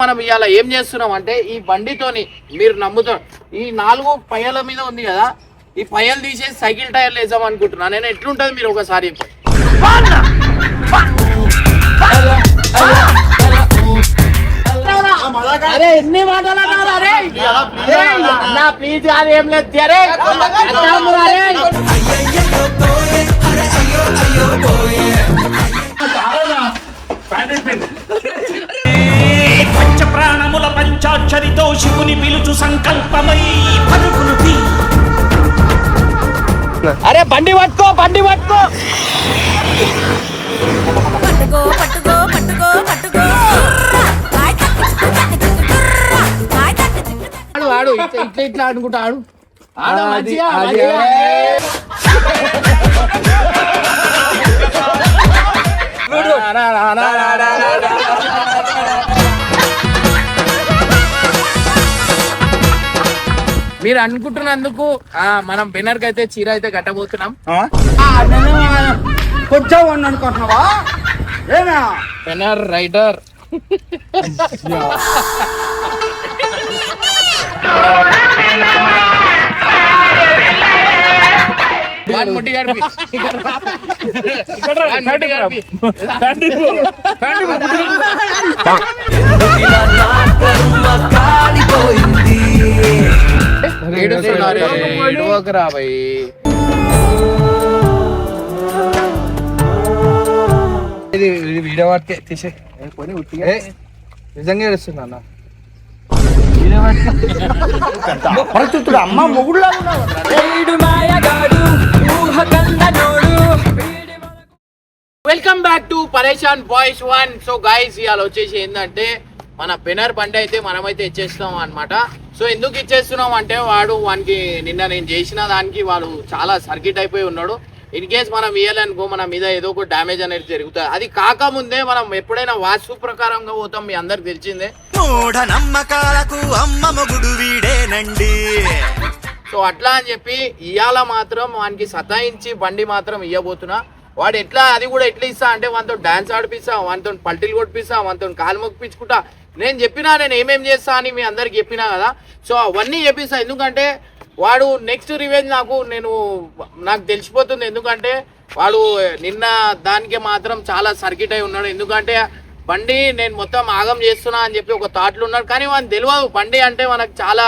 మనం ఇవాళ ఏం చేస్తున్నాం అంటే ఈ బండితోని మీరు నమ్ముతారు ఈ 4 పయ్యల మీద ఉంది కదా, ఈ పయ్యలు తీసేసి సైకిల్ టైర్లు వేద్దాం అనుకుంటున్నా. నేను ఎట్లుంటది మీరు ఒకసారి అరే ఎన్ని మాటలు ప్లీజ్ కాదు ఏం లేదు పంచ ప్రాణముల పంచాక్షరితో శివుని పిలుచు సంకల్పమై పరుగులు తీ. అరే బండి పట్టుకో బండి పట్టుకో పట్టుకో పట్టుకో పట్టుకో పట్టుకో ఆడు ఇట్లా ఇట్లా అనుకుంటా ఆడు ఆడు మంచిగా మీరు అనుకుంటున్నందుకు మనం బెనర్ కి అయితే చీర అయితే కట్టబోతున్నాం. కొంచెం అనుకుంటున్నావా బెనర్ రైడర్ వీడియో వాటికే తీసే నిజంగా ఏడుస్తున్నా అన్న. అమ్మ మొగుడు వెల్కమ్ బ్యాక్ టు పరేషాన్ బాయ్స్ 1. సో గైస్ ఇవాళ వచ్చేసి ఏంటంటే మన బెనర్ బండి అయితే మనమైతే ఇచ్చేస్తున్నాం అనమాట. సో ఎందుకు ఇచ్చేస్తున్నాం అంటే వానికి నిన్న నేను చేసిన దానికి వాడు చాలా సర్కిట్ అయిపోయి ఉన్నాడు. ఇన్ కేస్ మనం ఇవ్వాలనుకో మన మీద ఏదో ఒక డ్యామేజ్ అనేది జరుగుతుంది. అది కాకముందే మనం ఎప్పుడైనా వాస్తు ప్రకారంగా పోతాం, మీ అందరికి తెలిసిందే. నమ్మకాలకు అమ్మ మొగుడు వీడేనండి. సో అట్లా అని చెప్పి ఇవాళ మాత్రం వానికి సతాయించి బండి మాత్రం ఇవ్వబోతున్నా. వాడు ఎట్లా అది కూడా ఎట్లా ఇస్తా అంటే వానితో డాన్స్ ఆడిపిస్తా, వానితో పల్టీలు కొట్టిస్తా, వానితో కాలు మొక్కిపించుకుంటా. నేను చెప్పినా నేను ఏమేం చేస్తా అని మీ అందరికి చెప్పినా కదా. సో అవన్నీ చెప్పిస్తా. ఎందుకంటే వాడు నెక్స్ట్ రివెంజ్ నాకు తెలిసిపోతుంది. ఎందుకంటే వాడు నిన్న దానికి మాత్రం చాలా సర్కిట్ అయి ఉన్నాడు. ఎందుకంటే బండి నేను మొత్తం ఆగం చేస్తున్నా అని చెప్పి ఒక థాట్లు ఉన్నాడు. కానీ వానికి తెలియదు బండి అంటే మనకు చాలా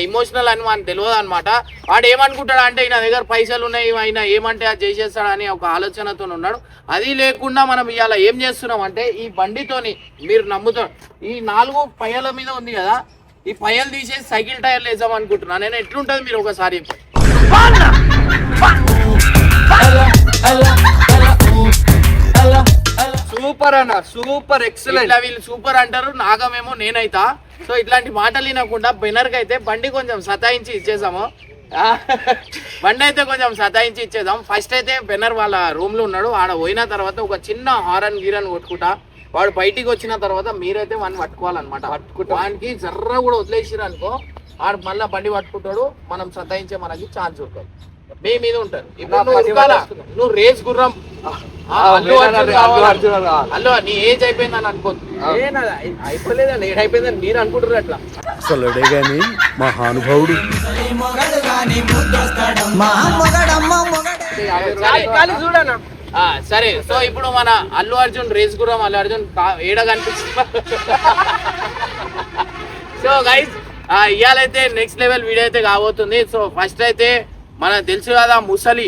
ఇమోషనల్ అని వానికి తెలియదు అనమాట. వాడు ఏమనుకుంటాడు అంటే ఈయన దగ్గర పైసలు ఉన్నాయి, ఆయన ఏమంటే అది చేసేస్తాడని ఒక ఆలోచనతో ఉన్నాడు. అది లేకుండా మనం ఇవాళ ఏం చేస్తున్నాం అంటే ఈ బండితోని మీరు నమ్ముతారు ఈ 4 పయ్యల మీద ఉంది కదా, ఈ పయ్యలు తీసేసి సైకిల్ టైర్లు వేద్దాం అనుకుంటున్నా. నేను ఎట్లుంటది మీరు ఒకసారి సూపర్ అన్న, సూపర్ ఎక్సలెంట్. వీళ్ళు సూపర్ అంటారు, నాగమేమో నేనైతా. సో ఇట్లాంటి మాటలు వినకుండా బెనర్కి అయితే బండి కొంచెం సతాయించి ఇచ్చేసాము. బండి అయితే కొంచెం సతాయించి ఇచ్చేద్దాం. ఫస్ట్ అయితే బెనర్ వాళ్ళ రూమ్ లో ఉన్నాడు. ఆడ పోయిన తర్వాత ఒక చిన్న హారన్ గీరన్ కొట్టుకుంటా వాడు బయటికి వచ్చిన తర్వాత మీరైతే వాడిని పట్టుకోవాలన్నమాట. వానికి జర్ర కూడా వదిలేసిరు అనుకో వాడు మళ్ళీ బండి పట్టుకుంటాడు, మనం సతాయించే మనకి ఛాన్స్ ఉంటుంది. మీ మీద ఉంటారు. ఇప్పుడు నువ్వు రేస్ గుర్రం అల్లు నీ ఏజ్ అయిపోయిందని అనుకోద్దు. అయిపోలేదండి, ఏడైపోయిందని మీరు అనుకుంటారు అట్లా. అసలు కానీ మహానుభావుడు. చూడనా సరే. సో ఇప్పుడు మన అల్లు అర్జున్ రేస్ గుర్రం అల్లు అర్జున్ ఏడ కనిపిస్తుంది. సో గైస్ ఇవాళైతే నెక్స్ట్ లెవెల్ వీడియో అయితే కాబోతుంది. సో ఫస్ట్ అయితే మనకు తెలుసు కదా ముసలి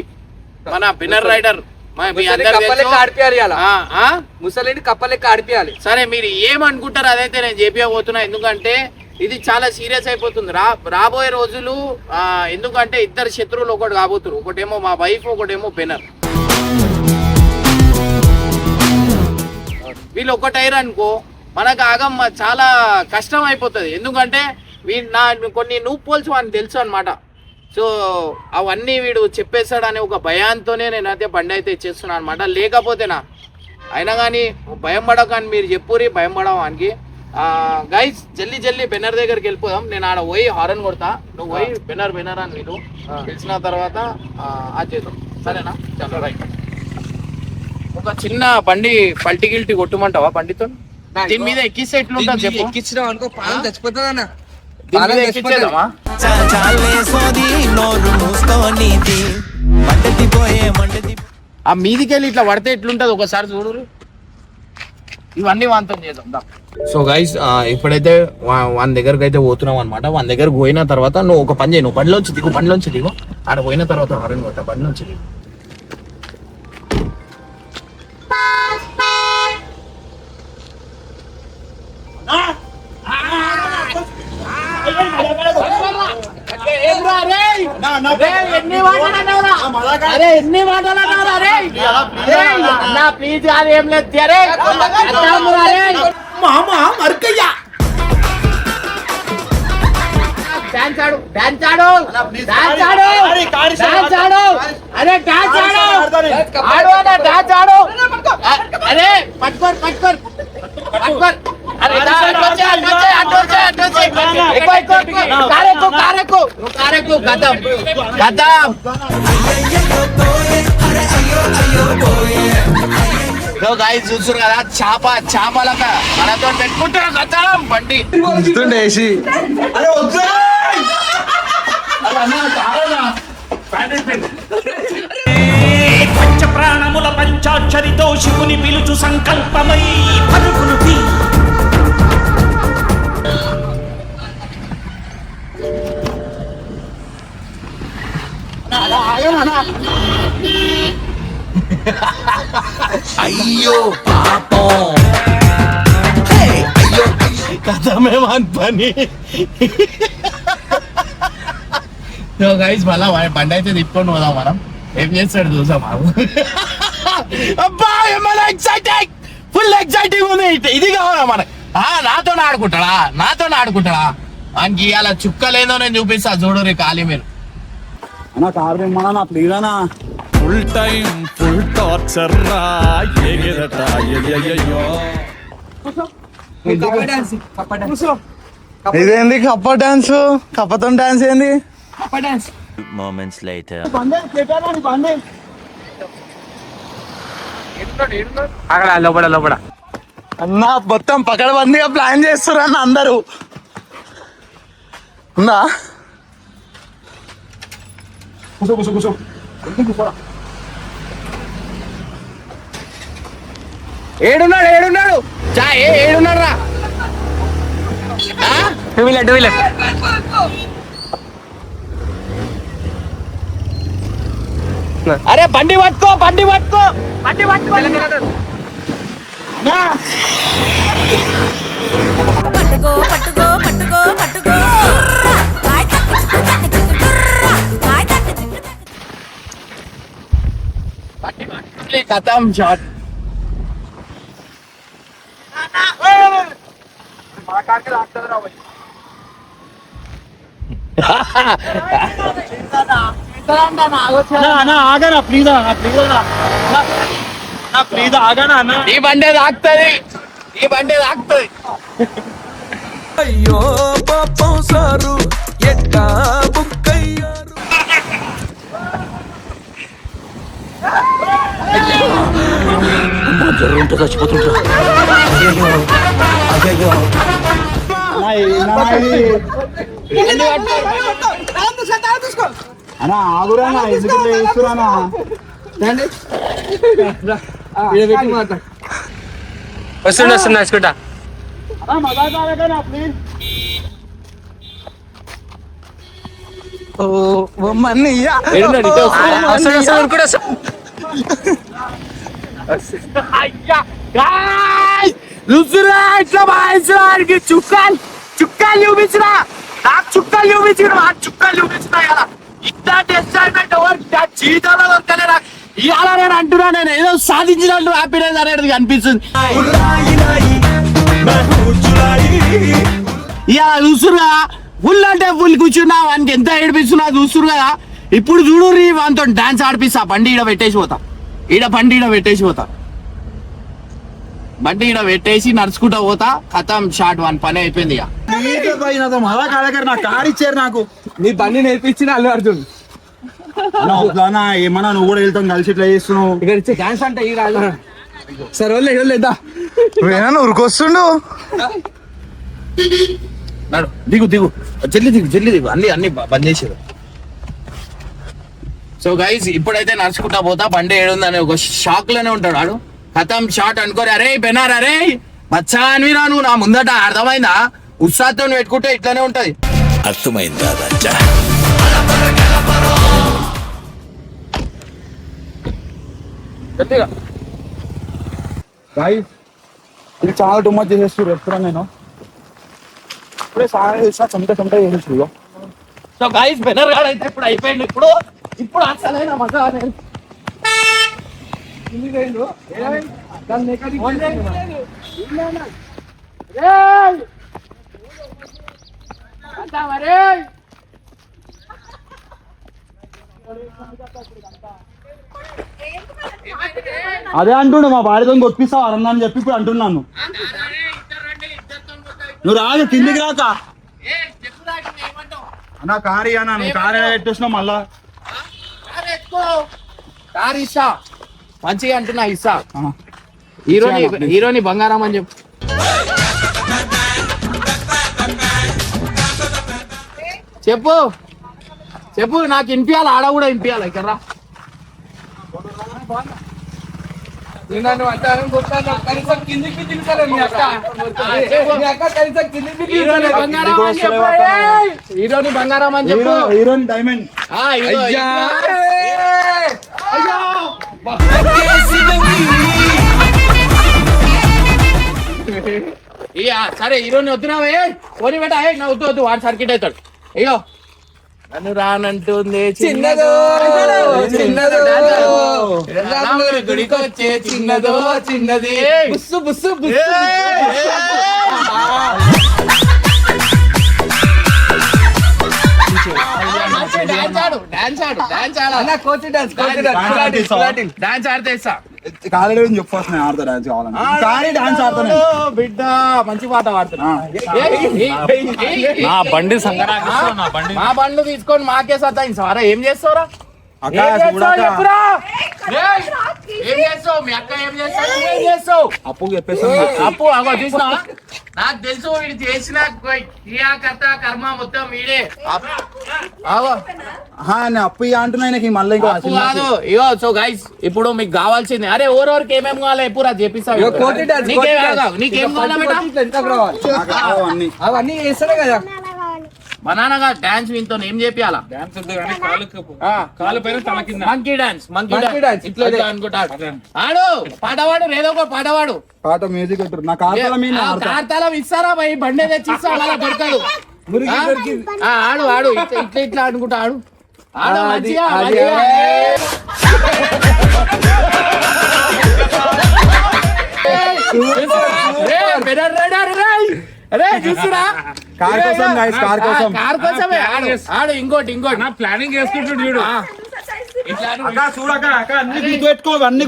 మన బెనర్ రైడర్ ముసలిని కప్పలెక్క ఆడిపియాలి. సరే మీరు ఏమనుకుంటారు అదైతే నేను చెప్పబోతున్నా. ఎందుకంటే ఇది చాలా సీరియస్ అయిపోతుంది రాబోయే రోజులు. ఎందుకంటే ఇద్దరు శత్రువులు ఒకటి కాబోతున్నారు. ఒకటేమో మా వైఫ్, ఒకటేమో బెనర్. వీళ్ళు ఒకటైరు అనుకో మనకు ఆగం చాలా కష్టం అయిపోతుంది. ఎందుకంటే కొన్ని నూప్ పోల్స్ వాడిని తెలుసు అనమాట. సో అవన్నీ వీడు చెప్పేస్తాడనే ఒక భయాంతోనే నేనైతే బండి అయితే ఇచ్చేస్తున్నాను అనమాట. లేకపోతేనా అయినా కానీ భయం పడకని మీరు చెప్పురి, భయం పడవానికి. గైస్ జల్దీ బెనర్ దగ్గరికి వెళ్ళిపోదాం. నేను ఆడ పోయి హారన్ కొడతా, నువ్వు పోయి బెనర్ అని మీరు తెలిసిన తర్వాత చేద్దాం. సరేనా? చాలా రైట్. ఒక చిన్న బండి పల్టీ గిల్టీ కొట్టుమంటావా బండితో? దీని మీద ఎక్కిస్తే ఎట్లుంటుంది చెప్పు. ఎక్కించినావు అనుకో పానం చచ్చిపోతుంది అన్న. దీని మీద ఎక్కించేద్దామా? ఆ మీదికెళ్ళి ఇట్లా పడితే ఎట్లుంటది ఒకసారి చూడు. ఇవన్నీ వాంతం చేద్దాం. సో గైస్ ఇప్పుడైతే వన్ దగ్గరకు అయితే పోతున్నాం అనమాట. వన్ దగ్గర పోయిన తర్వాత నువ్వు ఒక పని చేయి, నువ్వు బండిలోంచి దిగు ఆడ పోయిన తర్వాత హారన్ కొట్ట, బండిలోంచి దిగు. ఎన్ని మాటలు ప్లీజ్ కాదు ఏం లేదు. డాన్స్ ఆడు అరే డాన్స్ ఆడు అరే పట్టుకోరు కారెక్కు గతం చూస్తున్నారు కదా చేపలక మనతో పెట్టుకుంటారు గతం బండి వేసి పంచ ప్రాణముల పంచాక్షరితో శివుని పిలుచు సంకల్పమై పరుగులు తీ. అయ్యో పాపం కథమేమని పని. గైస్ మళ్ళా బండి అయితే తిప్పుకొని పోదాం మనం. ఏం చేస్తాడు చూసాం. అబ్బా ఏమన్నా ఎక్సైటింగ్, ఫుల్ ఎక్సైటింగ్ ఉంది. ఇది కావాలా మనకి. నాతో ఆడుకుంటాడా ఆయనకి ఇవాళ చుక్కలేదో నేను చూపిస్తా చూడు రే ఖాళీ మీరు. అన్నా కారు తెమ్మన్నా నా ప్లీజ్ అన్నా. ఫుల్ టైం ఫుల్ టార్చర్ రా ఎగిరట అయ్యయ్యో. ఇదేంది కప్ప డాన్స్? కప్పతో డాన్స్ ఏంది? moments later అక్కడ లోపల అన్నా మొత్తం పకడ్బందీగా ప్లాన్ చేస్తున్నా అందరూ. ఉందా ఏడున్నాడు ఏడున్నాడు రా. టూ వీలర్ అరే బండి పట్టుకో పట్టుకో కథం షాట్. ఆగనా ప్లీజ్ ఆగనా అన్న. ఈ బండి ఆగుతుంది. అయ్యో పాపం సారు ఎట్టా బుక్కయ్యారు. అన్నా ఆగురా ఎందుకు వేస్తున్నా? వస్తున్నా వేసుకుంటా. చుక్కలు చూపించినా నాకు చుక్కలు చూపించిన కదా ఇట్లాంటి ఎక్సైట్మెంట్ ఎవరు జీవితంలో దొరకలే. నాకు ఇవాళ నేను అంటున్నా, నేను ఏదో సాధించినట్టు హ్యాపీనెస్ అనేది కనిపిస్తుంది. ఇక చూస్తురుగా ఫుల్ అంటే ఫుల్ కూర్చున్నా వానికి ఎంత ఏడిపిస్తున్నా చూస్తురు కదా. ఇప్పుడు చూడు వానితో డాన్స్ ఆడిపిస్తా. బండి ఈడ పెట్టేసి నడుచుకుంటా పోతా. ఖతం షాట్ వన్ పని అయిపోయింది. ఇక మళ్ళా కాడగారు నా కారు ఇచ్చారు నాకు. నీ బండి నేర్పించిన అల్లు అర్జున్. ఏమన్నా నువ్వు కూడా వెళ్తాం కలిసి ఇట్లా చేస్తున్నావు. ఇక్కడ ఇచ్చే డాన్స్ అంటే ఈ రాజు సరే లేదా వేనా ఉరికొస్తుండు. దిగు జల్లి దిగు అన్ని బంద్ చేసేది. సో గైస్ ఇప్పుడైతే నడుచుకుంటా పోతా, బండి ఏడుందని ఒక షాక్ లోనే ఉంటాడు ఆడు. కథం షాట్ అనుకోరు, అరే బెనార్ అరే బచ్చా అనివిరా నువ్వు నా ముందట, అర్థమైందా? ఉత్సాహంతో పెట్టుకుంటే ఇట్లానే ఉంటది. అర్థమైందా రాజా? ఇది చాలా టూ మచ్ చేసేస్తారు ఎప్పుడన్నా నేను ఇప్పుడే చెమట చేసేస్తారు. సో గైస్ బెనర్ గాడు అయితే ఇప్పుడు అయిపోయింది. ఇప్పుడు అసలైన మజా అనేది. అదే అంటుండు మా భార్యతో కొట్టిస్తావు అరన్నా అని చెప్పి ఇప్పుడు అంటున్నాను. నువ్వు రాదు కిందికి రాక అన్నా కారు అన్నా, నువ్వు కారు పెట్టేసినావు మళ్ళా. కారు ఇస్తా మంచిగా అంటున్నా, ఇస్తా. హీరోని బంగారం అని చెప్పు. చెప్పు నాకు వినిపించాలి, ఆడ కూడా వినిపించాలి. ఇక్కడ రా. హీరోని బంగారం అని చెప్పు. Heroine diamond. సరే హీరోని వద్దున్నావే, పోనీ బెట నా వద్దు వాడు సర్కిట్ అవుతాడు. అయ్యో నన్ను రానంటుంది చిన్నదో గుడికి వచ్చే చిన్నది బుస్సు బుస్సు డాన్స్ ఆడితే ఇస్తా. కాలేడు చెప్పొస్తున్నాయి ఆడతా డాన్స్ కావాలని. కానీ డాన్స్ ఆడతాను బిడ్డ, మంచి పాట పాడుతున్నా. నా బండి మా బండ్లు తీసుకొని మాకే సత్తాయించారా? ఏం చేస్తావురా? ఏం చేస్తావు? మీ అక్క ఏం చేస్తావు? అప్పు చెప్పేస్తాను. అప్పు అగో చూసినా, నాకు తెలుసు వీడు చేసిన క్రియాకర్త కర్మ మొత్తం వీడే. అప్పు అంటున్నా మళ్ళీ కాదు. ఇగో సో గైస్ ఇప్పుడు మీకు కావాల్సింది, అరే ఓవరికి ఏమేమి కావాలి ఎప్పుడు అది చెప్పిస్తావు. నీకేం కావాలి? అవన్నీ చేస్తానే కదా. మా నాన్నగా డాన్స్ వీంతో ఏం చేపియాలా? కాలు పైన తల కింద మంకీ డాన్స్ ఇట్లా అనుకుంటాడు. ఆడు పాటవాడు, ఏదో ఒక పాటవాడు. పాట మ్యూజిక్ నా కార్తాలం ఇస్తారా భయ్? బండి తెచ్చిస్తా, అలా దొరకదు. ఆడు ఇట్లా అనుకుంటా. ఆడు మంచిగా చూస్తురా కార్ కోసమే ఆడు ఇంకోటి ప్లానింగ్ చేసుకుంటాడు చూడు. చూడక అన్ని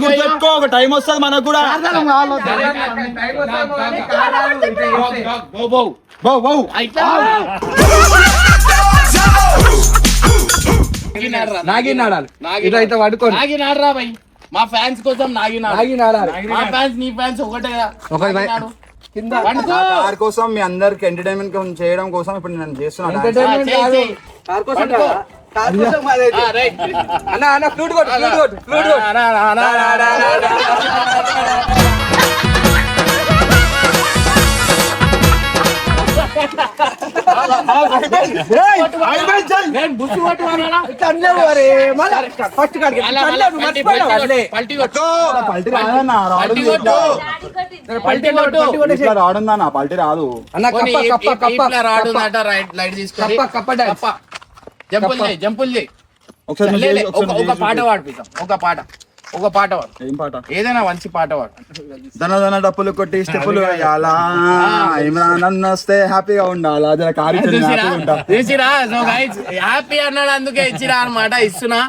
గుర్తుపెట్టుకో, ఒక టైం వస్తుంది మనకు కూడా. నాగినాడాలి పడుకోండి. నాగినాడరా భయ్, మా ఫ్యాన్స్ కోసం నాగినాడాలి. మా ఫ్యాన్స్ నీ ఫ్యాన్స్ ఒకటే కదా. కార్ కోసం మీ అందరికి ఎంటర్టైన్మెంట్ చేయడం కోసం ఇప్పుడు నేను చేస్తున్నాను. రాడుందా నా పల్టీ రాదు. జంపుల్ ఒక పాట పాడిపిస్తాం. ఒక పాట పాడు. ఏం పాట? ఏదైనా మంచి పాట పాడు. దన డప్పులు కొట్టి స్టెప్పులు వేయాలా, నన్ను వస్తే హ్యాపీగా ఉండాలా. చూసిరా సో గైస్ హ్యాపీ అన్నాడు, అందుకే ఇచ్చిరా అనమాట. ఇస్తున్నా.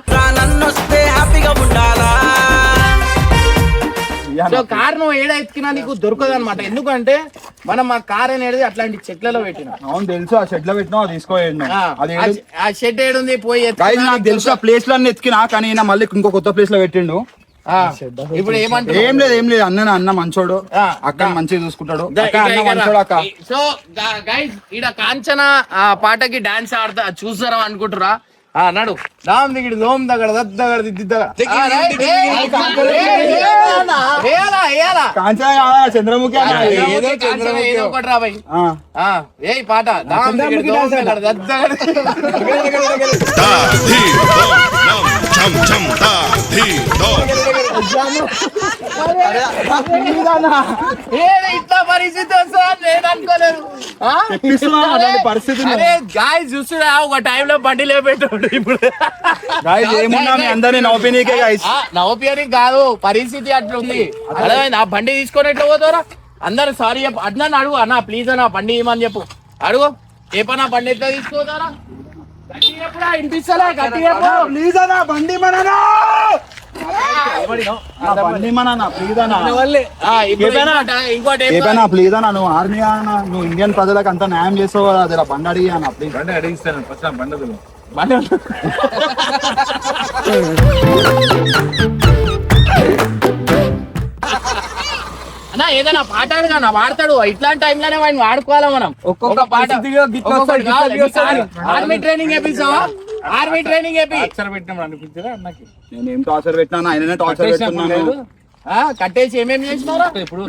సో కార్ నువ్వు ఏడా ఎత్తుకినా నీకు దొరకదు అనమాట. ఎందుకంటే మనం ఆ కార్ అనేది అట్లాంటి చెట్లలో పెట్టినా. అవును తెలుసు, ఆ షెడ్ లో పెట్టినా తీసుకోండి. ఆ షెడ్ ఏడుంది పోయి నాకు తెలుసు ఆ ప్లేస్ లో ఎత్తికినా, కానీ మళ్ళీ ఇంకో కొత్త ప్లేస్ లో పెట్టిండు. ఇప్పుడు ఏమంటారు? ఏం లేదు అన్న మంచోడు, ఆ, అక్క మంచిగా చూసుకుంటాడు, దా, అక్క అన్న ఇక మంచోడు అక్క. సో గైస్ ఈడ కాంచన ఆ పాటకి డాన్స్ ఆడతా చూస్తారా అనుకుంటురా? నడు దామ్ దిగిడి దోమ్ దగడ దద్దగడ దిద్దగడ చంద్రముఖి ఏదో ఒకటి రా భయ్. ఏ పాట దామ్ దిగిడి దోమ్ దగడ దద్దగడ దా ధీ దోం నమ్ ఛం ఛం దా ధీ దోం ఇట్లా పరిస్థితి వస్తా నేను అనుకోలేదు. పరిస్థితి అరే గాయ్ చూస్తున్నా ఒక టైంలో బండిలో పెట్టాడు ఇప్పుడు ఏమున్నా మీ అందరినీ నవ్వునీకే గైస్. నవ్వుపియని కాదు పరిస్థితి అట్లుంది. అర్థమైంది? ఆ బండి తీసుకొని ఎట్లా పోతారా అందరు? సారీ చెప్పు అన్నా అడుగు అన్నా ప్లీజ్ అన్న బండి ఇవ్వమని చెప్పు. అడుగు ఏ పని బండి ఎట్లా తీసుకోతారా? గట్టి చెప్పురా వినిపిస్తలే గట్టి చెప్పు. ప్లీజ్ అన్న బండి మననా, బండి మననా ప్లీజ్ అన్న. ఇప్పుడు ఇంకోటి ఏం ఏపైనా ప్లీజ్ అన్న, నువ్వు ఆర్మీ అన్న, నువ్వు ఇండియన్ ప్రజలకు అంతా న్యాయం చేస్తావు కదా, అదే బండి అడిగి అన్న ప్లీజ్. బండి అడిగిస్తాను ఫస్ట్ బండి అన్నా ఏదైనా పాట అడగా వాడతాడు. ఇట్లాంటి టైంలోనే వాడిని వాడుకోవాలా మనం. ఒక్కొక్క పాట పరిస్థితిలో ఆర్మీ ట్రైనింగ్ వేపిస్తావా? ఆర్మీ ట్రైనింగ్ వేపి అక్షరం పెట్టినాం అనిపించదా అన్నకి? నేను ఏం టార్చర్ పెట్టినా, ఆయననే టార్చర్ పెడుతున్నాను. కట్టేసి ఏమేమి చేసినారా? ఇప్పుడు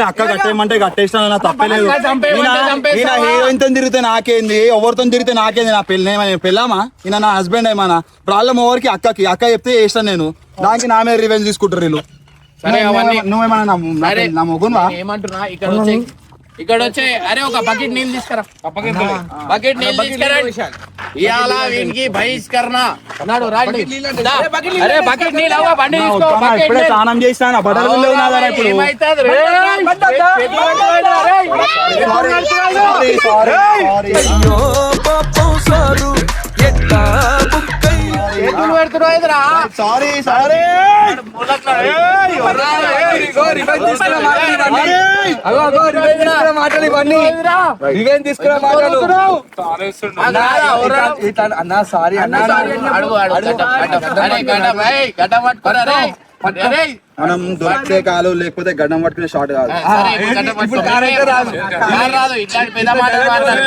అక్క కట్టేయమంటే కట్టేస్తాను, నా తప్పలేదు. అక్క చంపేయమంటే చంపేస్తావా? హీరోయిన్ తో తిరిగితే నాకేంది, ఎవరితో తిరిగితే నాకేంది? నా పెళ్ళామా ఈయన నా హస్బెండ్ ఏమన్నా ప్రాబ్లం ఎవరికి? అక్కకి. అక్క చెప్తే చేస్తాను నేను, దానికి నా మీద రివెంజ్ తీసుకుంటారు వీళ్ళు. సరే అవన్నీ నువ్వేమన్నా నా మొగునువా? ఏమంటున్నా ఇక్కడ వచ్చే అరే ఒక బకెట్ నీళ్ళు తీసుకురా. బకెట్ నీళ్ళు తీసుకురా. ఇవాళ వీనికి బహిష్కరణ అన్నాడు. రండి అరే బకెట్ నీళ్ళు అవ్వ బండి తీసుకో. ఇప్పుడే స్నానం చేస్తాను, బట్టలు లేవు నా దగ్గర ఇప్పుడు. ఏమైతుంది రే? అయ్యో పాపం సారు ఎట్టా బుక్కయ్యారు. చేతులు పెడుతున్నావు ఎదురా? సారీ సారీ మాటలు ఇవన్నీ ఇవేం తీసుకురా మాటలు అన్నా సారీ అన్నా. మనం దొరికితే కాలు, లేకపోతే గడ్డం పట్టుకునే షార్ట్ కాదు. రాదు ఇట్లాంటి పెద్ద మాటలు మాట్లాడు.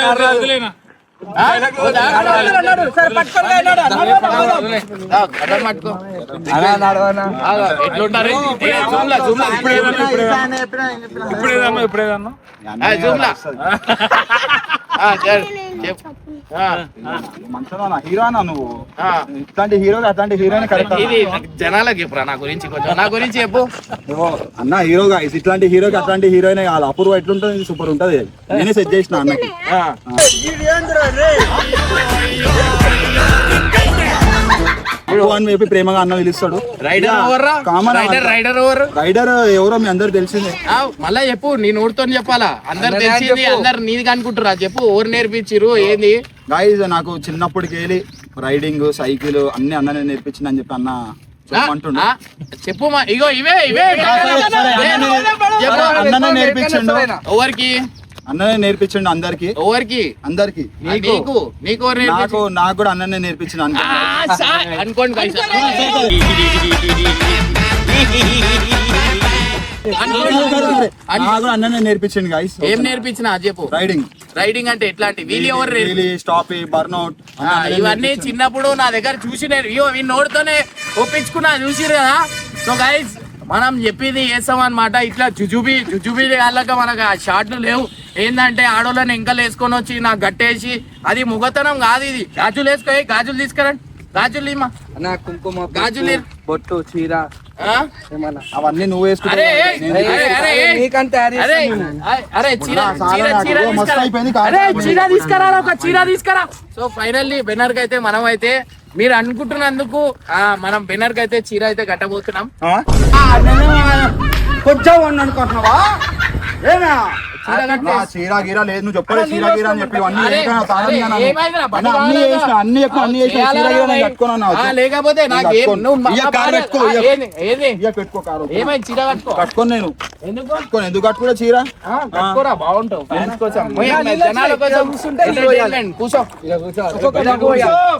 ఎట్లుంటారు మంచిదా హీరోనా నువ్వు? ఇట్లాంటి హీరో అట్లాంటి హీరోయిన్ కరెక్ట్. ఇది జనాలకు చెప్పురా నా గురించి, కొంచెం నా గురించి చెప్పు. అన్న హీరో గైస్, ఇట్లాంటి హీరోకి అట్లాంటి హీరోయిన్ కాదు. అపూర్వ ఎట్లుంటుంది, సూపర్ ఉంటది. నేనే సెట్ చేసిన అన్నకి. అని చెప్పి ప్రేమగా అన్న పిలుస్తాడు. రైడర్ ఎవరో మీ అందరు తెలిసిందే. మళ్ళా చెప్పు, నీ నోటితో చెప్పాలా? అందరు తెలిసింది, అందరు నీది అనుకుంటురా. చెప్పు ఎవరు నేర్పించిరు ఏంది? గైస్ నాకు చిన్నప్పటికి వెళ్ళి రైడింగ్, సైకిల్ అన్ని అన్ననే నేర్పించింది అని చెప్పి అన్న చెప్పు. ఇగో ఇవే అన్ననే నేర్పించండు. ఎవరికి? అన్ననే నేర్పించండు అందరికి. ఎవరికి? అందరికి. నీకు నాకు కూడా అన్ననే నేర్పించిన అనుకోండి. అన్ననే నేర్పించండి గైస్. ఏం నేర్పించిన చెప్పు. రైడింగ్ అంటే ఎట్లాంటి? స్టాప్, బర్న్అవుట్ ఇవన్నీ చిన్నప్పుడు నా దగ్గర చూసి ఈ నోటితోనే ఒప్పించుకున్నా, చూసిరు కదా. సో గైస్ మనం చెప్పేది చేస్తాం అనమాట. ఇట్లా జుజుబీ వాళ్ళక మనకు ఆ షార్ట్లు లేవు. ఏంటంటే ఆడోళ్ళని ఎంకలు వేసుకొని వచ్చి నాకు గట్టేసి, అది ముగతనం కాదు. ఇది గాజులు వేసుకో, గాజులు తీసుకురండి. గాజులు ఇమ్మా, కుంకుమ, గాజులు, బొట్టు, చీర అవన్నీ నువ్వు వేసుకుంటే చీర తీసుకురా, ఒక చీర తీసుకురా. సో ఫైనల్లీ బెనర్ కి అయితే మనం అయితే మీరు అనుకుంటున్నందుకు మనం బెనర్ కి అయితే చీర అయితే కట్టబోతున్నాం. కొంచెం అనుకుంటున్నావా? చీర గీర లేదు నువ్వు చెప్పలే చీర గీర అని చెప్పి అన్ని అరే, అరే, ఏమైందిరా? బండి అన్ని బాగాలేదా? చేసిన అన్ని చెప్పిన అన్ని చేసిన చీర గీర నేను కట్టుకున్నాను లేకపోతే నాకు ఏం నువ్వు మా ఇయ్య, కారు భార్య- పెట్టుకో, ఆ, ఇయ్య. ఏంది ఏంది ఇయ్య, పెట్టుకో కారు ఏమైంది చీర కట్టుకో కట్టుకోను నేను ఎందుకు ఎందుకు కట్టుకోలే చీర కట్టుకోరా బాగుంటావు ఫ్యాన్స్ కోసం జనాల కోసం entertainment. కూర్చో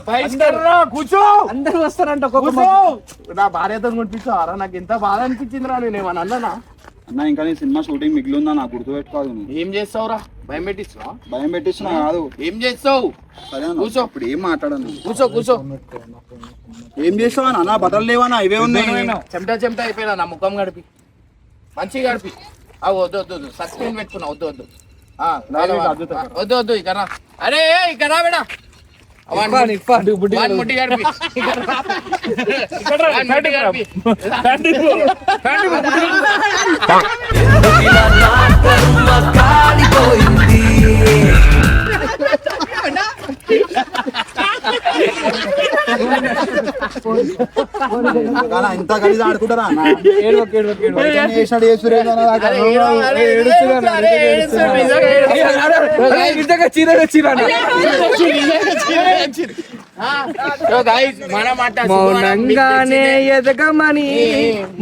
ఫైవ్ స్టార్ రా కూర్చో అందరూ వస్తారంట కూర్చో నా భార్యతో కొనిపించారా నాకు ఎంత బాధ అనిపించింది రా నేను ఏమన్నా అన్నానా అన్న ఇంకా నీ సినిమా షూటింగ్ మిగిలిందా నాకు గుర్తు పెట్టుకోదు నువ్వు ఏం చేస్తావురా భయం పెట్టిస్తున్నావా భయం పెట్టిస్తున్నా కాదు ఏం చేస్తావు సరే అన్న, కూర్చో. ఇప్పుడు ఏం మాట్లాడను కూర్చో కూర్చో ఏం చేస్తావా అన్న బట్టలు లేవన్నా ఇవే ఉన్నాయి చెమటా చెమటా అయిపోయినా నా ముఖం గడిపి మంచిగా గడిపి వద్దు వద్దు వద్దు సస్పెండ్ పెట్టుకున్నా వద్దు వద్దు వద్దు వద్దు ఇక రా అరే ఇక రా బేడా ముట్టి గడిపి ముట్టి గడిపి ఇలా నా కర్మ కాలిపోయింది కానీ ఇంత కలిసి ఆడుకుంటారా అన్న చేసినాడు చేసురేందో నాకు అరే, అర్థం కాదు. అరే, ఏడుస్తున్నా, అరే, ఏడుస్తున్నా, నిజంగా ఏడుస్తున్నా. నిజంగా చీర తెచ్చిరా So guys, మన మాట మౌనంగానే ఎదగమని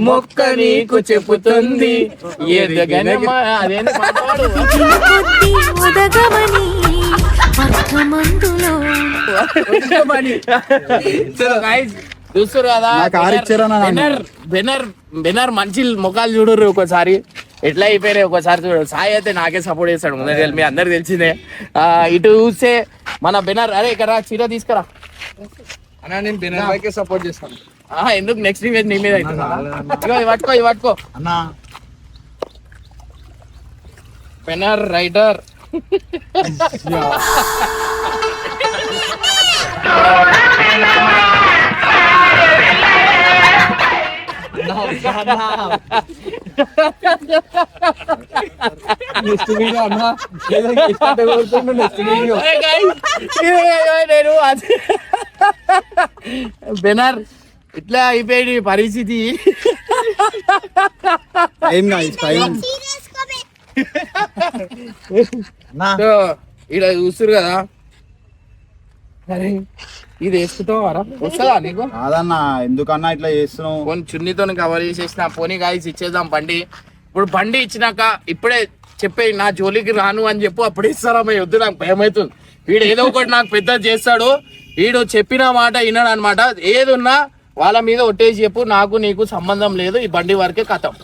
మొక్క నీకు చెప్పుతుంది అదేంటి మాట్లాడు బుద్ధి ఉదగమని అర్థమందులో చూస్తారు కదా నాకు కారు ఇచ్చారా నాన్న? బెనర్ మంచి ముఖాలు చూడరు ఒకసారి ఎట్లా అయిపోయినాయి ఒకసారి చూడు సాయి అయితే నాకే సపోర్ట్ చేస్తాడు ముందర మీ అందరు తెలిసిందే ఇటు చూస్తే మన బెనర్ అరే ఇక్కడ చీర తీసుకురా అన్నా నేను బెనర్ బైకే సపోర్ట్ చేస్తాను ఎందుకు నెక్స్ట్ ఇమేజ్ నీ మీద అవుతుందా ఇగో ఇవి పట్టుకో ఇవి పట్టుకో అన్న బెనర్ రైడర్ నెక్స్ట్ వీడియో అన్నా నెక్స్ట్ వీడియో నేను బెనర్ ఇట్లా అయిపోయింది పరిస్థితి టైం గాయ్స్ టైం సో ఇక్కడ చూస్తారు కదా అరే ఇది వేసుకుంటావారా వస్తుందా నీకు కాదన్నా ఎందుకన్నా ఇట్లా చేస్తున్నావు పోనీ చున్నీతో కవర్ చేసేసిన పోనీ గాయస్ ఇచ్చేద్దాం బండి ఇప్పుడు బండి ఇచ్చినాక ఇప్పుడే చెప్పే నా జోలికి రాను అని చెప్పు అప్పుడు ఇస్తారా మీ వద్దు నాకు భయం అవుతుంది వీడు ఏదో ఒకటి నాకు పెద్ద చేస్తాడు వీడు చెప్పిన మాట విన్నాడు అనమాట ఏది ఉన్నా వాళ్ళ మీద ఒట్టేసి చెప్పు నాకు నీకు సంబంధం లేదు ఈ బండి వరకే కథం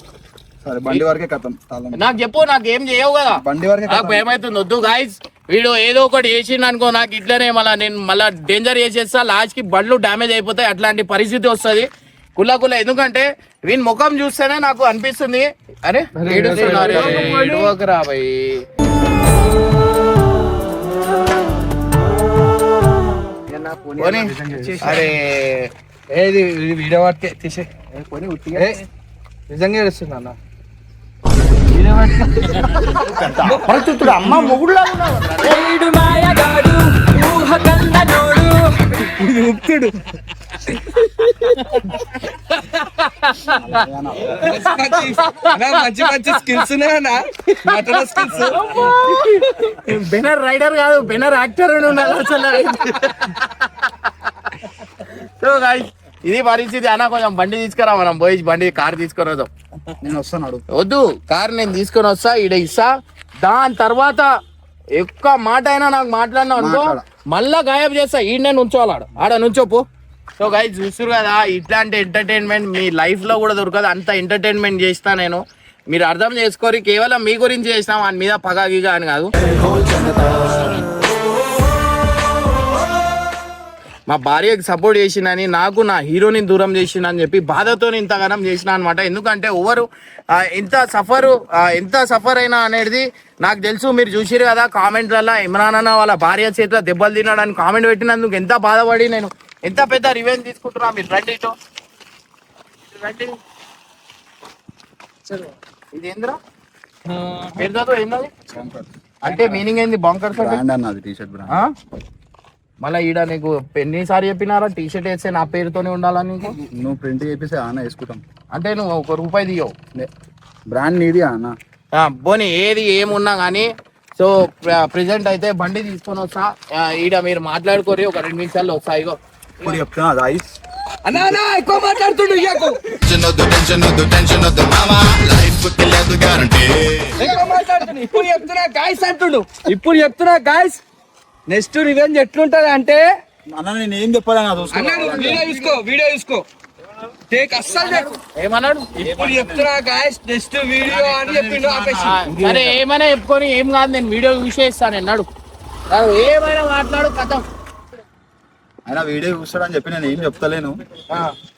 సరే బండి వరకే కథం తాళం. నాకు చెప్పు నాకు ఏం చేయవు కదా బండి వరకే నాకు భయం అవుతుంది వద్దు గాయస్ వీడు ఏదో ఒకటి వేసిండు అనుకో నాకు ఇట్లనే మళ్ళీ నేను మళ్ళీ డేంజర్ చేసేస్తా లాస్ట్ కి బండ్లు డ్యామేజ్ అయిపోతాయి అట్లాంటి పరిస్థితి వస్తుంది కుల్ల ఎందుకంటే వీని ముఖం చూస్తేనే నాకు అనిపిస్తుంది అరే ఏడుస్తున్నారు రా భయ్ పోనీ. అరే ఏది వీడియో వాటికే తీసే నిజంగా ఏడుస్తున్నా అన్న అమ్మ మొగుడులా మంచి మంచి స్కిల్స్ ఉన్నాయన్నా స్కిల్స్ బెనర్ రైడర్ కాదు బెనర్ యాక్టర్ అని ఉండాలి అసలు సో గాయ్స్ ఇది పరిస్థితి అన్న కొంచెం బండి తీసుకురా మనం పోయి బండి కార్ తీసుకొని వద్దాం నేను వస్తాను వద్దు కార్ నేను తీసుకొని వస్తా ఈడ ఇస్తా దాని తర్వాత ఎక్కువ మాట అయినా నాకు మాట్లాడినా అనుకో మళ్ళా గాయబ్ చేస్తా ఈడనే నుంచోవాడు ఆడ నుంచోపు సో గైస్ చూస్తారు కదా ఇట్లాంటి ఎంటర్టైన్మెంట్ మీ లైఫ్ లో కూడా దొరకదు అంత ఎంటర్టైన్మెంట్ చేస్తా నేను మీరు అర్థం చేసుకోరి కేవలం మీ గురించి చేసినా వాని మీద పగాగిగా అని కాదు మా భార్యకి సపోర్ట్ చేసిందని నాకు నా హీరోని దూరం చేసిందని చెప్పి బాధతో ఇంతగానం చేసిన అనమాట ఎందుకంటే ఎవరు ఎంత సఫర్ అయినా అనేది నాకు తెలుసు మీరు చూసిరు కదా కామెంట్లలో ఇమ్రాన్ అన్న వాళ్ళ భార్య చేతిలో దెబ్బలు తిన్నాడని కామెంట్ పెట్టినందుకు ఎంత బాధపడి నేను ఎంత పెద్ద రివెంజ్ తీసుకుంటున్నా మీరు రండి ఇటు రండి ఇది ఏంద్రా పేరుతో ఏంది అంటే మీనింగ్ ఏంది బాంకర్స్ అంటే బ్రాండ్ అన్నది టీ షర్ట్ బ్రాండ్ మళ్ళీ ఈడ నీకు ఎన్నిసారి చెప్పినారా టీ షర్ట్ వేస్తే నా పేరుతోనే ఉండాలని నీకు నువ్వు ప్రింట్ చేపిస్తే అన్న వేసుకుంటాం అంటే నువ్వు ₹1 తీయవు బ్రాండ్ నీది అన్న పోనీ ఏది ఏమున్నా కానీ సో ప్రెసెంట్ అయితే బండి తీసుకొని వస్తా. ఈడ మీరు మాట్లాడుకోరి, ఒక 2 నిమిషాల్లో వస్తా. ఇగో ఇప్పుడు చెప్తున్నా గాయస్. అన్నా ఎక్కువ మాట్లాడుతుండు ఇయ్యకు. టెన్షన్ వద్దు మామా, లైఫ్ కి లేదు గ్యారంటీ. ఎక్కువ మాట్లాడుతుండు. ఇప్పుడు చెప్తున్నా గాయస్. నెక్స్ట్ రివెంజ్ ఎట్లుంటది అంటే అన్న నేను ఏం చెప్పాలి నా దోస్తు. వీడియో చూసుకో టేక్ అస్సలు ఏమన్నాడు? ఇప్పుడు చెప్తున్నా గాయస్ నెక్స్ట్ వీడియో అని చెప్పిండు ఆపేసి. సరే ఏమైనా చెప్పుకొని ఏం కాదు, నేను వీడియో చూసేస్తాను అన్నాడు. ఏమైనా మాట్లాడు కథ. ఆయన వీడియో చూస్తాడని చెప్పి నేను ఏం చెప్తలేను.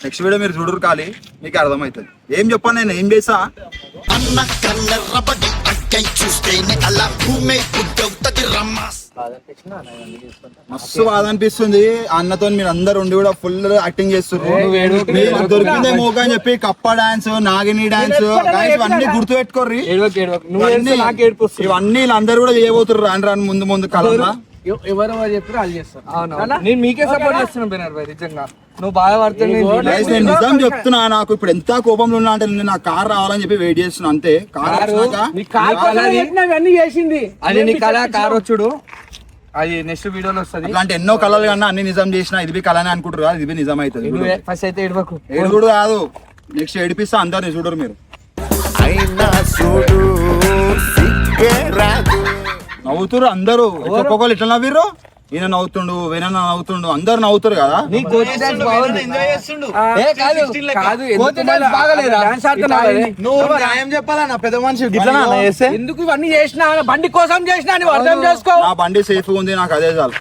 నెక్స్ట్ వీడియో మీరు చూడరు ఖాళీ, మీకు అర్థమవుతుంది. ఏం చెప్పాను, నేను ఏం చేసా. మస్తు బాధ అనిపిస్తుంది. అన్నతో మీరు అందరు ఉండి కూడా ఫుల్ యాక్టింగ్ చేస్తున్నారు. దొరికిందే మోక అని చెప్పి కప్ప డాన్స్, నాగిని డాన్స్, ఇవన్నీ గుర్తు పెట్టుకోర్రి. ఇవన్నీ వీళ్ళందరూ కూడా చేయబోతుర్రు. రాను రాను ముందు ముందు కాలంలో ఎవరు చెప్పారు వాళ్ళు చేస్తారు. నేను మీకే సపోర్ట్ చేస్తున్నాను బెనర్ భాయ్, నిజంగా నువ్వు బాగా పడుతుంది. నేను నిజం చెప్తున్నా, నాకు ఇప్పుడు ఎంత కోపంలో ఉన్నా అంటే నేను నా కార్ రావాలని చెప్పి వెయిట్ చేస్తున్నా అంతే. చేసింది అది నీ కళ, కార్ వచ్చుడు అది నెక్స్ట్ వీడియోలో వస్తుంది. అలాంటి ఎన్నో కళలు కన్నా అన్ని నిజం చేసిన ఇది కళనే అనుకుంటారు కదా, ఇది నిజం అవుతుంది. ఫస్ట్ అయితే ఏడవకు. ఏడుగుడు కాదు, నెక్స్ట్ ఏడిపిస్తా అందరిని చూడరు మీరు. నవ్వుతురు అందరూ, ఒక్కొక్కరు ఇట్లా నవ్విర్రు. ఈయన నవ్వుతుండు, వేరే నవ్వుతుండు, అందరు నవ్వుతారు కదా. చెప్పాలన్నా పెద్ద మనిషి ఎందుకు ఇవన్నీ చేసినా, బండి కోసం చేసినా అర్థం చేసుకో. నా బండి సేఫ్ ఉంది, నాకు అదే చాలు.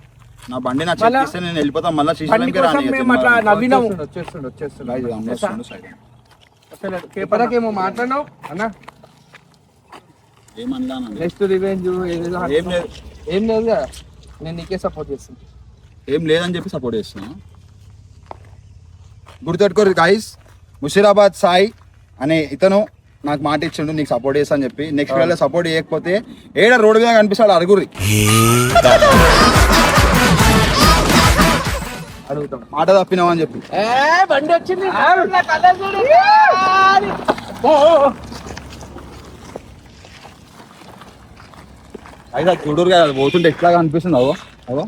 నా బండి నా చెక్ ఇస్తే నేను వెళ్ళిపోతాం. మళ్ళీ ఏమో మాట్లాడినావు అన్నా. నెక్స్ట్ రివెంజ్ ఏం లేదు కదా, నేను నీకే సపోర్ట్ చేస్తాను. ఏం లేదని చెప్పి సపోర్ట్ చేస్తున్నా. గుర్తుపెట్టుకోరు గాయస్, ముషీరాబాద్ సాయి అనే ఇతను నాకు మాట ఇచ్చిండు నీకు సపోర్ట్ చేస్తా అని చెప్పి. నెక్స్ట్ వేళ సపోర్ట్ చేయకపోతే ఏడ రోడ్డు మీద కనిపిస్తాడు అరుగురి అడుగుతాం, మాట తప్పినావు అని చెప్పి. బండి వచ్చింది అయితే చూడరు కదా, అది పోతుంటే ఎట్లా అనిపిస్తుంది. అవో అవో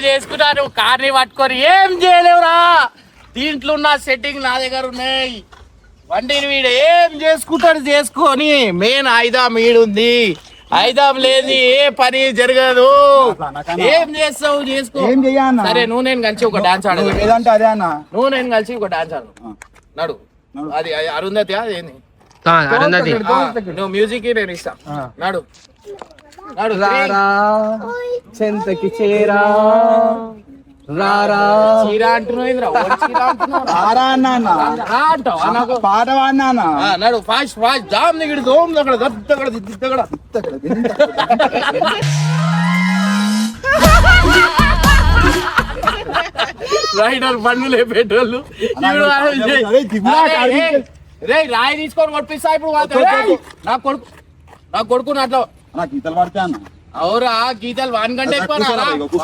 చేసుకుంటాను. కార్ని పట్టుకొని ఏం చేయలేవురా, దీంట్లో ఉన్న సెట్టింగ్ నా దగ్గర ఉన్నాయి. బండిని వీడు ఏం చేసుకుంటాడు చేసుకొని, మెయిన్ ఐదాం వీడుంది. ఐదాం లేదు ఏ పని జరగదు. ఏం చేస్తావు చేసుకో. సరే నువ్వు నేను కలిసి ఒక డాన్స్ ఆడదు. అదే అన్న, నువ్వు నేను కలిసి ఒక డాన్స్ ఆడు. నడు, అది అరుంధతి అదేంది, నువ్వు మ్యూజిక్ నేను ఇస్తా. నడు నడు. రారా చెంతకి చేరా, రారా చీర అంటున్నావు, పాడవా అన్న. నడు ఫాస్ట్ ఫాస్ట్ జామ్ దిగిడు దోమ్ దగ్గర దత్తగడ దిద్దగడ రైడర్ బండ్లు పెట్రోల్ రే రాయి తీసుకొని కొట్టిస్తా ఇప్పుడు. నా కొడుకు అట్లా గీతలు పడితే అన్న. అవురా గీతలు 1 గంట ఎక్కువ,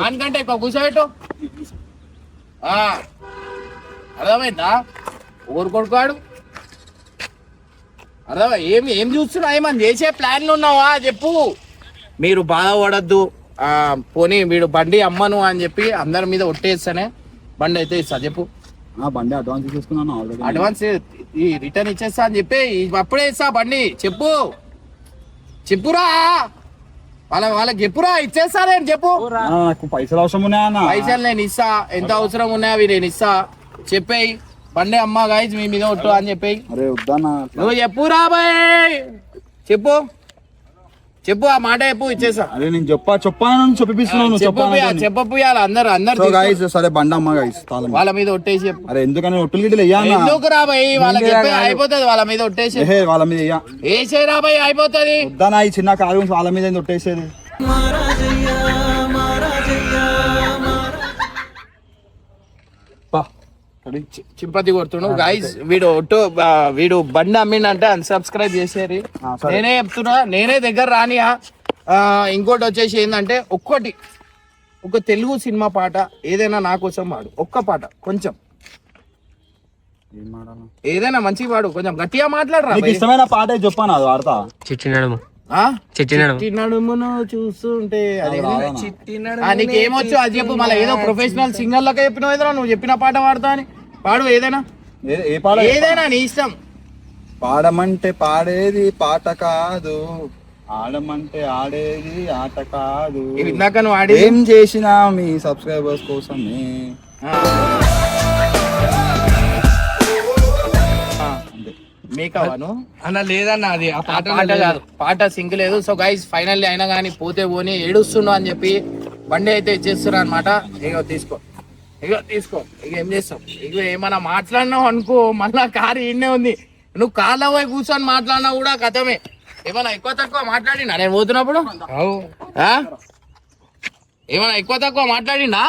1 గంట ఎక్కువ కూర్చోబెట్టు. అర్థమైందా? ఊరు కొడుకాడు అర్థమా? ఏం చూస్తున్నా, ఏమని చేసే ప్లాన్లు ఉన్నావా చెప్పు. మీరు బాధపడద్దు. పోనీ వీడు బండి అమ్మను అని చెప్పి అందరి మీద ఒట్టేస్తానే బండి అయితే ఇస్తా చెప్పు. బండి అడ్వాన్స్ తీసుకున్నాను ఆల్రెడీ. అడ్వాన్స్ ఈ రిటర్న్ ఇచ్చేస్తా అని చెప్పి అప్పుడే ఇస్తా బండి. చెప్పురా వాళ్ళకి చెప్పురా, ఇచ్చేస్తానేం చెప్పు. పైసలు అవసరం ఉన్నాయా? పైసలు నేను ఇస్తా, ఎంత అవసరం ఉన్నాయా అవి నేను ఇస్తా. చెప్పేయి బండి అమ్మ గాయస్ మీ మీద ఒట్టు అని చెప్పేయి. అరే వద్దానా, నువ్వు చెప్పురా బాయ్, చెప్పు చెప్పు ఆ మాట చెప్పు ఇచ్చేసా అరే నేను చెప్పాను చెప్పిస్తున్నాను చెప్పపోయాలి అందరు సో గైస్ సరే బండమ్మ గైస్ వాళ్ళ మీద ఒట్టేసి చెప్పు. అరే ఎందుకని ఒట్టులు గిట్లు వెయ్యాలి ఎందుకు రాబాయి వాళ్ళకి చెప్పే అయిపోతుంది వాళ్ళ మీద ఒట్టేసి వాళ్ళ మీద వెయ్యా వేసే రాబాయి అయిపోతుంది. వద్దానా ఈ చిన్న కారు గురించి వాళ్ళ మీద ఒట్టేసేది. చింపతి కొడుతున్నాడు గైస్. వీడు బండి అమ్మిండంటే అన్సబ్స్క్రైబ్ చేసేది. నేనే చెప్తున్నా, నేనే దగ్గర రానియా. ఇంకోటి వచ్చేసి ఏంటంటే ఒక తెలుగు సినిమా పాట ఏదైనా నా కోసం వాడు. ఒక్క పాట కొంచెం ఏదైనా మంచిగా వాడు, కొంచెం గట్టిగా మాట్లాడరా. ఇష్టమైన పాట చెప్పాను అది వాడతా. చిట్టి నడుమును చూస్తుంటే నీకేమొచ్చు అది చెప్పు. మళ్ళీ ఏదో ప్రొఫెషనల్ సింగర్ లెక్క చెప్పినావు ఏదో నువ్వు చెప్పిన పాట వాడతా అని. పాడు ఏదైనా, ఏ పాట ఏదైనా నీ ఇష్టం. పాడమంటే పాడేది పాట కాదు, ఆడమంటే ఆడేది ఆట కాదు. ఇందాక నువ్వు ఆడి ఏం చేసినా మీ సబ్స్క్రైబర్స్ కోసమే. మేకవాను అన్న లేదన్న అది ఆ పాట కాదు, పాట సింక్ లేదు. సో గైస్ ఫైనల్లీ అయినా కానీ పోతే పోని ఏడుస్తున్నావు అని చెప్పి బండి అయితే ఇచ్చేస్తున్నా అనమాట. ఇగో తీసుకో. ఇక ఏం చేస్తావు? ఇక ఏమన్నా మాట్లాడినావు అనుకో మళ్ళా కారు ఈయనే ఉంది. నువ్వు కార్లో పోయి కూర్చొని మాట్లాడినా కూడా కథమే. ఏమన్నా ఎక్కువ తక్కువ మాట్లాడినా నేను పోతున్నప్పుడు? ఏమన్నా ఎక్కువ తక్కువ మాట్లాడినా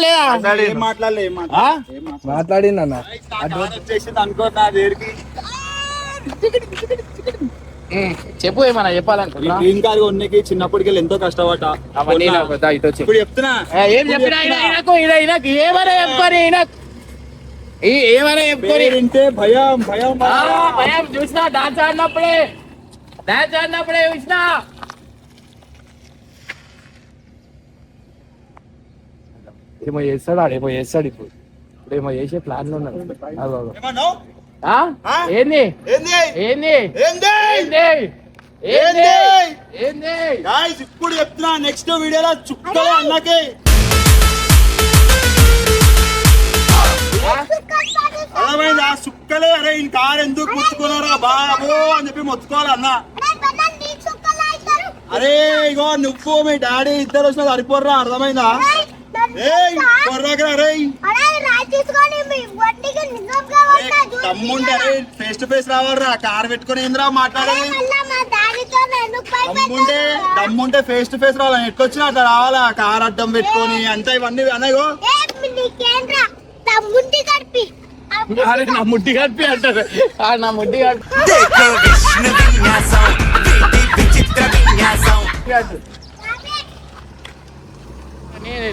లేదా? మాట్లాడిందన్న చెప్పు ఏమన్నా చెప్పాలనుకున్నా. గ్రీన్ కార్ కొన్నికి చిన్నప్పటికి ఎంతో కష్టపడ్డా. ఇప్పుడు చెప్తున్నా ఏం చెప్పినా ఏమైనా చెప్పుకొని భయం చూసినా డాన్స్ ఆడినప్పుడే చూసినా. ఏమో చేస్తాడు ఇప్పుడు ఏమో చేసే ప్లాన్ లో ఉన్నాడు. ఏంది ఇప్పుడు చెప్తున్నా నెక్స్ట్ వీడియోలో చుక్కలే అన్నకే అర్థమైందా? చుక్కలే. అరే ఈ కార్ ఎందుకు ముట్టుకున్నారా బాబు అని చెప్పి మొత్తుకోవాలి అన్న. అరే ఇగో నువ్వు మీ డాడీ ఇద్దరు వచ్చినా సరిపోర్రా. అర్థమైందా? తమ్ముంటే అరే ఫేస్ టు ఫేస్ రావాలరా. కార్ పెట్టుకుని ఏంద్రా మాట్లాడేది? తమ్ముంటే ఫేస్ టు ఫేస్ రావాలి. ఎట్లొచ్చినా అట్లా రావాలా? కార్ అడ్డం పెట్టుకొని అంతా ఇవన్నీ అన్నాయో. నా ముట్టి కడిపి అంటారు. నా ముట్టి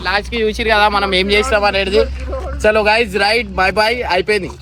లాస్ట్ కి చూసిరు కదా మనం ఏం చేస్తాం అనేది. చలో గైస్ రైట్ బై అయిపోయింది.